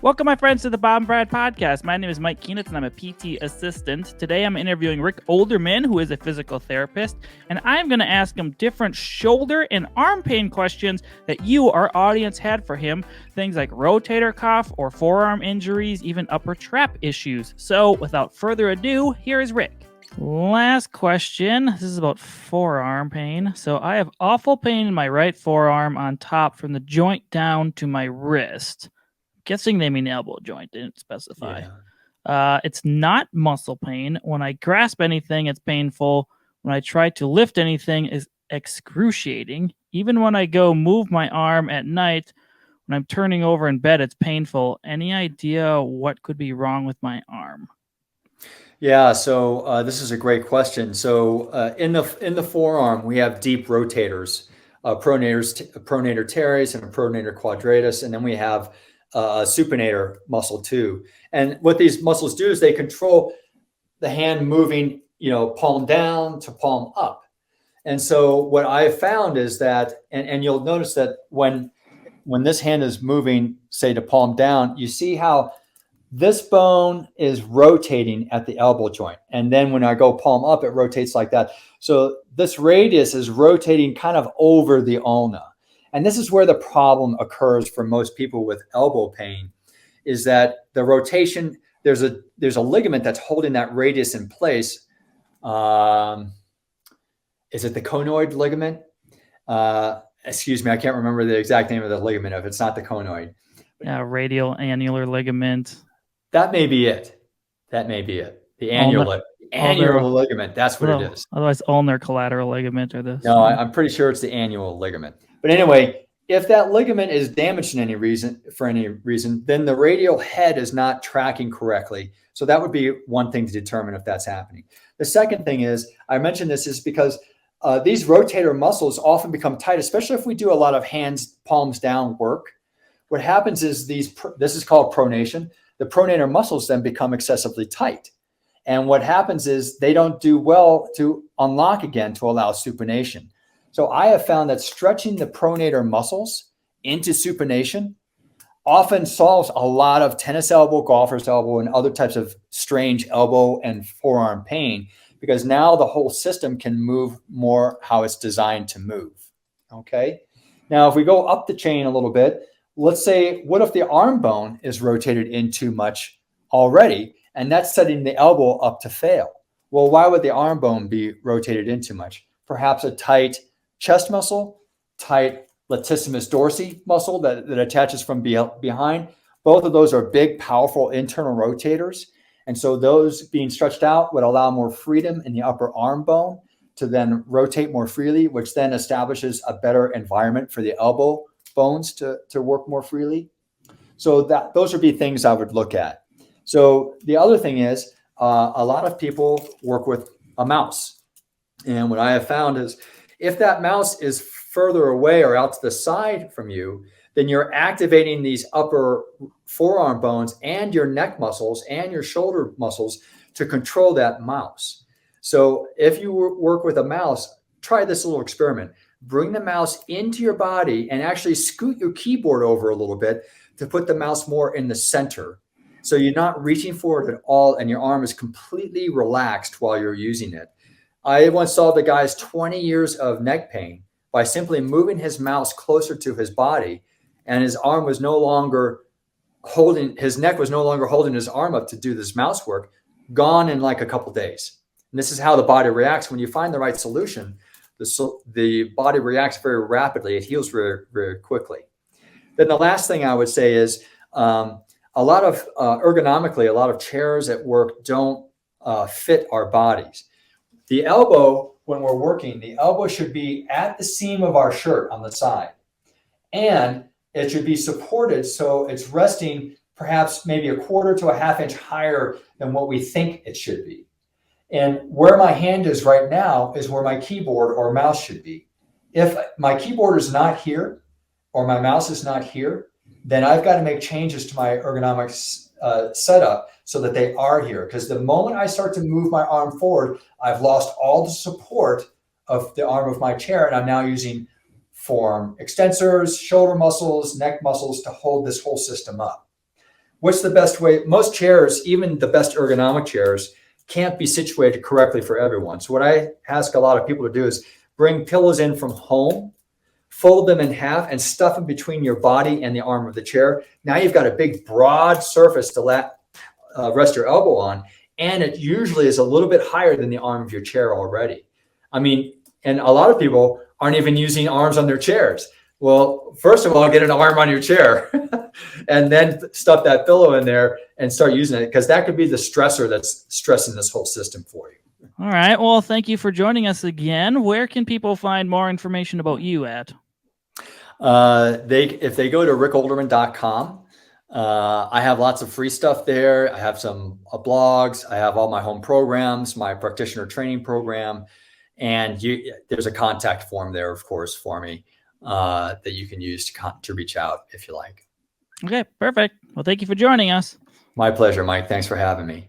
Welcome, my friends, to the Bob and Brad podcast. My name is Mike Keenitz, and I'm a PT assistant. Today, I'm interviewing Rick Olderman, who is a physical therapist, and I'm going to ask him different shoulder and arm pain questions that you, our audience, had for him. Things like rotator cuff or forearm injuries, even upper trap issues. So, without further ado, here is Rick. Last question. This is about forearm pain. So, I have awful pain in my right forearm on top from the joint down to my wrist. Guessing they mean elbow joint, didn't specify. Yeah. It's not muscle pain. When I grasp anything, it's painful. When I try to lift anything, it's excruciating. Even when I go move my arm at night, when I'm turning over in bed, it's painful. Any idea what could be wrong with my arm? Yeah, so this is a great question. So in the forearm, we have deep rotators, pronator teres and a pronator quadratus, and then we have supinator muscle too. And what these muscles do is they control the hand moving, palm down to palm up. And so what I have found is that, and you'll notice that when this hand is moving, say to palm down, you see how this bone is rotating at the elbow joint. And then when I go palm up, it rotates like that. So this radius is rotating kind of over the ulna. And this is where the problem occurs for most people with elbow pain, is that the rotation, there's a ligament that's holding that radius in place. Is it the conoid ligament? Excuse me, I can't remember the exact name of the ligament if it's not the conoid. Yeah, radial annular ligament. That may be it. The annular ligament. That's what it is. Otherwise, ulnar collateral ligament or this. No, I'm pretty sure it's the annual ligament. But anyway, if that ligament is damaged for any reason, then the radial head is not tracking correctly. So that would be one thing to determine if that's happening. The second thing is, I mentioned this is because these rotator muscles often become tight, especially if we do a lot of hands, palms down work. What happens is this is called pronation. The pronator muscles then become excessively tight. And what happens is they don't do well to unlock again to allow supination. So I have found that stretching the pronator muscles into supination often solves a lot of tennis elbow, golfer's elbow, and other types of strange elbow and forearm pain, because now the whole system can move more how it's designed to move. Okay. Now, if we go up the chain a little bit, let's say, what if the arm bone is rotated in too much already, and that's setting the elbow up to fail? Well, why would the arm bone be rotated in too much? Perhaps a tight chest muscle, tight latissimus dorsi muscle that attaches from behind. Both of those are big, powerful internal rotators. And so those being stretched out would allow more freedom in the upper arm bone to then rotate more freely, which then establishes a better environment for the elbow bones to work more freely. So those would be things I would look at. So the other thing is a lot of people work with a mouse. And what I have found is if that mouse is further away or out to the side from you, then you're activating these upper forearm bones and your neck muscles and your shoulder muscles to control that mouse. So if you work with a mouse, try this little experiment. Bring the mouse into your body and actually scoot your keyboard over a little bit to put the mouse more in the center. So you're not reaching forward at all and your arm is completely relaxed while you're using it. I once solved a guy's 20 years of neck pain by simply moving his mouse closer to his body, and his neck was no longer holding his arm up to do this mouse work, gone in like a couple days. And this is how the body reacts. When you find the right solution, the body reacts very rapidly. It heals very, very quickly. Then the last thing I would say is a lot of ergonomically, a lot of chairs at work don't fit our bodies. The elbow, when we're working, the elbow should be at the seam of our shirt on the side. And it should be supported so it's resting perhaps maybe a quarter to a half inch higher than what we think it should be. And where my hand is right now is where my keyboard or mouse should be. If my keyboard is not here or my mouse is not here, then I've got to make changes to my ergonomic setup so that they are here. Because the moment I start to move my arm forward, I've lost all the support of the arm of my chair, and I'm now using forearm extensors, shoulder muscles, neck muscles to hold this whole system up. what's the best way? Most chairs, even the best ergonomic chairs, can't be situated correctly for everyone. So what I ask a lot of people to do is bring pillows in from home, fold them in half, and stuff them between your body and the arm of the chair. Now you've got a big broad surface to rest your elbow on, and it usually is a little bit higher than the arm of your chair already. I mean, and a lot of people aren't even using arms on their chairs. Well, first of all, get an arm on your chair and then stuff that pillow in there and start using it, because that could be the stressor that's stressing this whole system for you. All right. Well, thank you for joining us again. Where can people find more information about you at? If they go to rickolderman.com, I have lots of free stuff there. I have some blogs. I have all my home programs, my practitioner training program, and there's a contact form there, of course, for me that you can use to reach out if you like. Okay, perfect. Well, thank you for joining us. My pleasure, Mike. Thanks for having me.